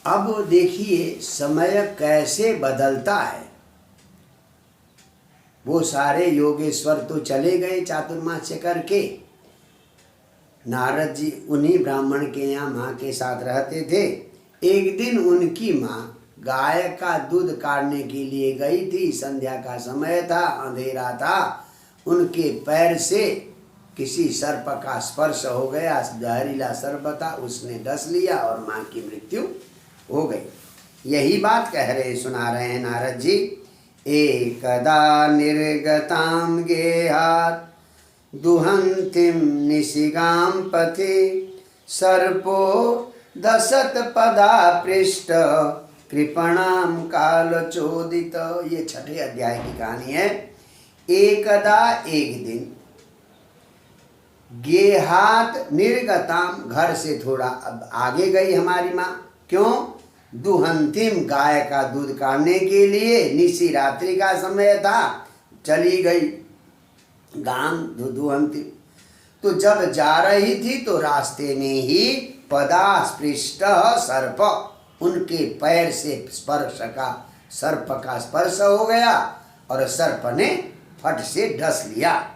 अब देखिए समय कैसे बदलता है। वो सारे योगेश्वर तो चले गए चातुर्मास्य करके। नारद जी उन्हीं ब्राह्मण के यहाँ माँ के साथ रहते थे। एक दिन उनकी माँ गाय का दूध काटने के लिए गई थी। संध्या का समय था, अंधेरा था। उनके पैर से किसी सर्प का स्पर्श हो गया। जहरीला सर्प था, उसने डस लिया और माँ की मृत्यु हो गई। यही बात कह रहे सुना रहे हैं नारद जी। एकदा निर्गताम गेहात् दुहंतिम निशिगाम पथे सर्पो दशत पदा पृष्ठ कृपणाम कालचोदित। ये 6ठे अध्याय की कहानी है। एकदा एक दिन गेहात निर्गताम, घर से थोड़ा अब आगे गई हमारी माँ। क्यों? दुहंतिम, गाय का दूध काटने के लिए। निशी रात्रि का समय था, चली गई गांव दुहंतिम। तो जब जा रही थी तो रास्ते में ही पदास्पृष्ट सर्प, उनके पैर से सर्प का स्पर्श हो गया और सर्प ने फट से डस लिया।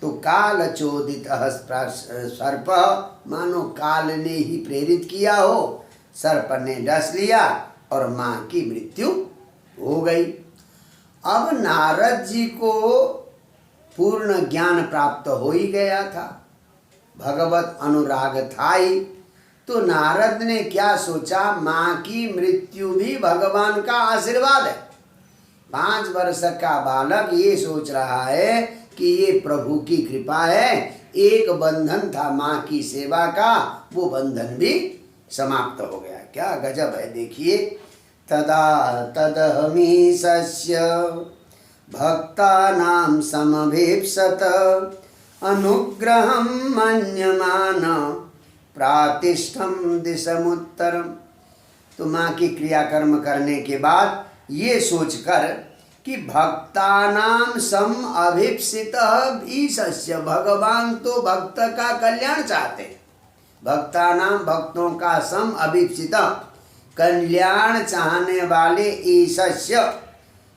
तो काल चोदित सर्प, मानो काल ने ही प्रेरित किया हो। सर्प ने डस लिया और माँ की मृत्यु हो गई। अब नारद जी को पूर्ण ज्ञान प्राप्त हो ही गया था, भगवत अनुराग था ही। तो नारद ने क्या सोचा, माँ की मृत्यु भी भगवान का आशीर्वाद है। 5 वर्ष का बालक ये सोच रहा है कि ये प्रभु की कृपा है। एक बंधन था माँ की सेवा का, वो बंधन भी समाप्त हो गया। क्या गजब है देखिए। तदा तदहमीशस्य भक्तानां समभीप्सत अनुग्रहं मन्यमान प्रातिष्ठम दिशमुत्तरम। तो माँ की क्रियाकर्म करने के बाद ये सोचकर कि भक्तानाम सम अभीप्सित ईशस्य, भगवान तो भक्त का कल्याण चाहते हैं। भक्तानाम, भक्तों का सम अभीप्सित, कल्याण चाहने वाले ईशस्य,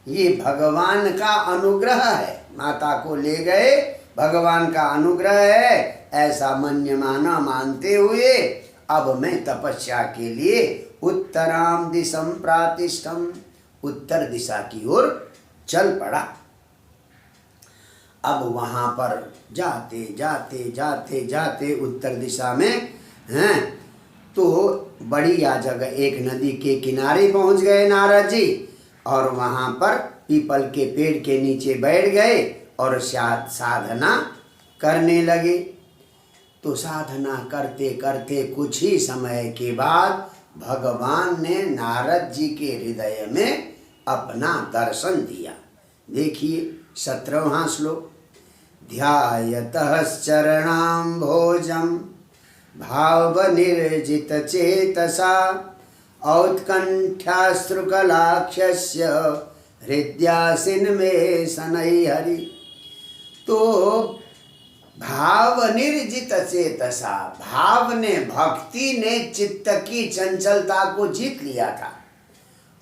ये भगवान का अनुग्रह है। माता को ले गए, भगवान का अनुग्रह है, ऐसा मन्यमाना मानते हुए अब मैं तपस्या के लिए उत्तराम दिशम प्रातिष्ठम, उत्तर दिशा की ओर चल पड़ा। अब वहाँ पर जाते जाते जाते जाते उत्तर दिशा में हैं तो बढ़िया जगह एक नदी के किनारे पहुँच गए नारद जी। और वहाँ पर पीपल के पेड़ के नीचे बैठ गए और साधना करने लगे। तो साधना करते करते कुछ ही समय के बाद भगवान ने नारद जी के हृदय में अपना दर्शन दिया। देखिए 17वां श्लोक। ध्यायतः चरणाम्भोजं भावनिर्जित चेतसा औत्कंठ्याश्रुकलाक्षस्य हृदयासीन शनैर्हरि। तो भाव निर्जित चेतसा, भाव ने, भक्ति ने चित्त की चंचलता को जीत लिया था।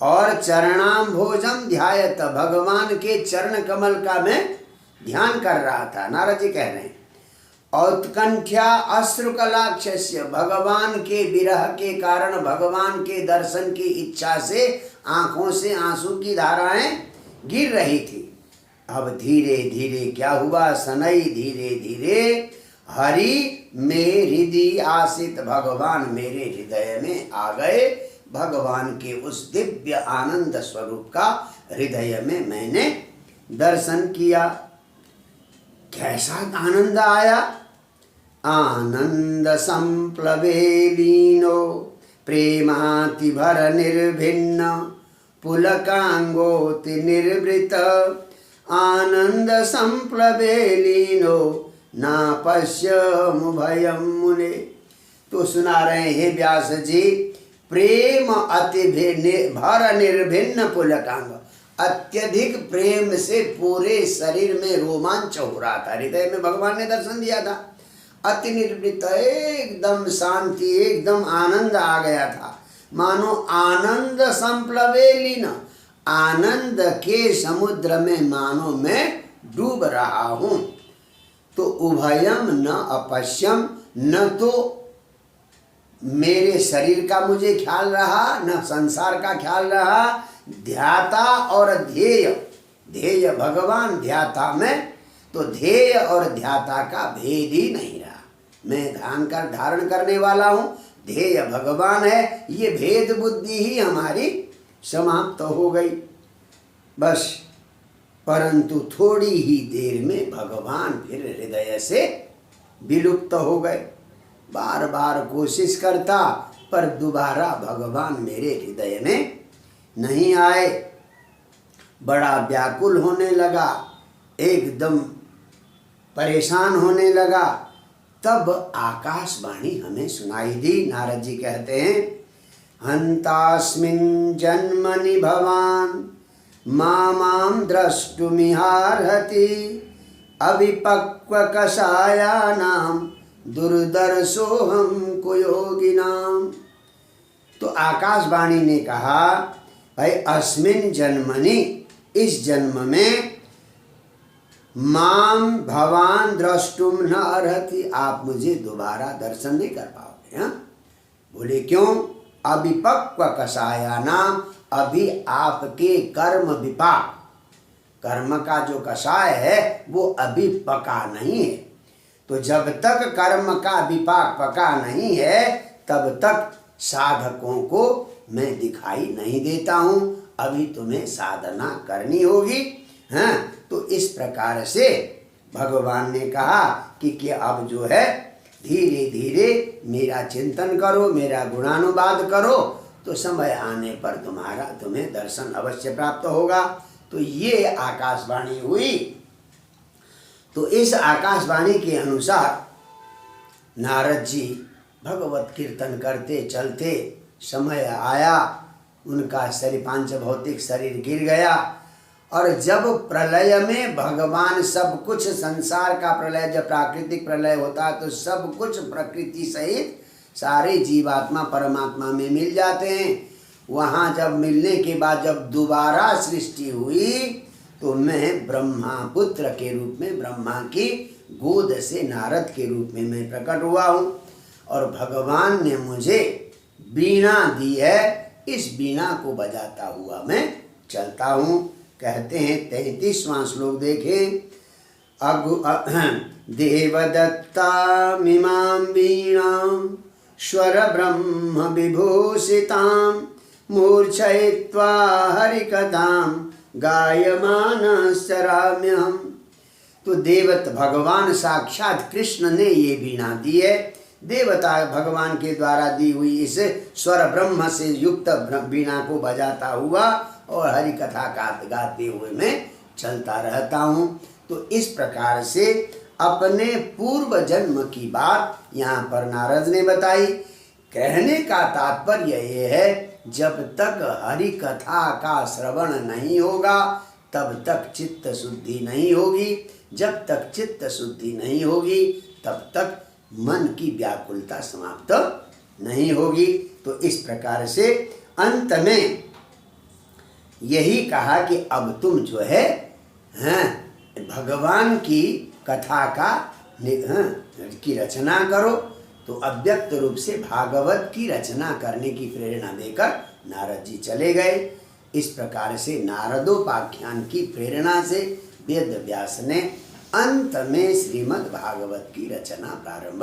और चरणाम्भोजम ध्यायत, भगवान के चरण कमल का मैं ध्यान कर रहा था। नारद जी कह रहे हैं औत्कंठ्या अश्रुकलाक्षस्य, भगवान के विरह के कारण, भगवान के दर्शन की इच्छा से आंखों से आंसू की धाराएं गिर रही थी। अब धीरे धीरे क्या हुआ, शनै, धीरे धीरे हरि में हृदय आसित, भगवान मेरे हृदय में आ गए। भगवान के उस दिव्य आनंद स्वरूप का हृदय में मैंने दर्शन किया। कैसा आनंद आया। आनंद संप्लवे लीनो प्रेमाति भर निर्भिन्न पुलकांगोति निर्वृत आनंद संप्लवे लीनो ना पश्यमु भयम मुने। तो सुना रहे हैं व्यास जी, प्रेम अति भर निर्भिन्न पुलकांग, अत्यधिक प्रेम से पूरे शरीर में रोमांच हो रहा था। हृदय में भगवान ने दर्शन दिया था। अति निर्वृत्त, एकदम शांति, एकदम आनंद आ गया था। मानो आनंद संप्लवे लीन, आनंद के समुद्र में मानो मैं डूब रहा हूं। तो उभयम न अपश्यम, न तो मेरे शरीर का मुझे ख्याल रहा, न संसार का ख्याल रहा। ध्याता और ध्येय, ध्येय भगवान, ध्याता में, तो ध्येय और ध्याता का भेद ही नहीं रहा। मैं धारण करने वाला हूं, ध्येय भगवान है, ये भेद बुद्धि ही हमारी समाप्त हो गई बस। परंतु थोड़ी ही देर में भगवान फिर हृदय से विलुप्त हो गए। बार बार कोशिश करता पर दोबारा भगवान मेरे हृदय में नहीं आए। बड़ा व्याकुल होने लगा, एकदम परेशान होने लगा। तब आकाशवाणी हमें सुनाई दी। नारद जी कहते हैं, हंतास्मिन् जन्मनि भवान मां द्रष्टुमिहार्हति, अविपक्व कषायानां दुर्दर्शोऽहं कुयोगिनाम। तो आकाशवाणी ने कहा, भाई अस्मिन् जन्मनि, इस जन्म में, माम भवान द्रष्टुम न अर्हति, आप मुझे दोबारा दर्शन नहीं कर पाओगे। हाँ, बोले क्यों? अविपक्व कषायानाम, अभी आपके कर्म विपाक, कर्म का जो कषाय है वो अभी पका नहीं है। तो जब तक कर्म का विपाक पका नहीं है तब तक साधकों को मैं दिखाई नहीं देता हूँ। अभी तुम्हें साधना करनी होगी। हाँ, तो इस प्रकार से भगवान ने कहा कि अब जो है धीरे धीरे मेरा चिंतन करो, मेरा गुणानुवाद करो, तो समय आने पर तुम्हें दर्शन अवश्य प्राप्त होगा। तो ये आकाशवाणी हुई। तो इस आकाशवाणी के अनुसार नारद जी भगवत कीर्तन करते चलते, समय आया, उनका शरीर, पांच भौतिक शरीर गिर गया। और जब प्रलय में भगवान सब कुछ, संसार का प्रलय, जब प्राकृतिक प्रलय होता है तो सब कुछ प्रकृति सहित सारे जीवात्मा परमात्मा में मिल जाते हैं। वहाँ जब मिलने के बाद जब दोबारा सृष्टि हुई तो मैं ब्रह्मा पुत्र के रूप में, ब्रह्मा की गोद से नारद के रूप में मैं प्रकट हुआ हूँ। और भगवान ने मुझे वीणा दी है, इस वीणा को बजाता हुआ मैं चलता हूँ। कहते हैं 33वां श्लोक देखें, देवदत्ता मिमां वीणां स्वर ब्रह्म विभूषितां मूर्छयित्वा हरिकथां गायमानश्चराम्यहम्। तो देवत भगवान साक्षात कृष्ण ने ये वीणा दी है। देवता भगवान के द्वारा दी हुई इस स्वर ब्रह्म से युक्त वीणा को बजाता हुआ और हरि कथा गाते हुए मैं चलता रहता हूँ। तो इस प्रकार से अपने पूर्व जन्म की बात यहाँ पर नारद ने बताई। कहने का तात्पर्य ये है, जब तक हरि कथा का श्रवण नहीं होगा तब तक चित्त शुद्धि नहीं होगी। जब तक चित्त शुद्धि नहीं होगी तब तक मन की व्याकुलता समाप्त नहीं होगी। तो इस प्रकार से अंत में यही कहा कि अब तुम जो है भगवान की कथा का की रचना करो। तो अव्यक्त रूप से भागवत की रचना करने की प्रेरणा देकर नारद जी चले गए। इस प्रकार से नारदोपाख्यान की प्रेरणा से वेद व्यास ने अंत में श्रीमद् भागवत की रचना प्रारंभ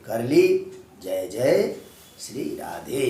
कर ली। जय जय श्री राधे।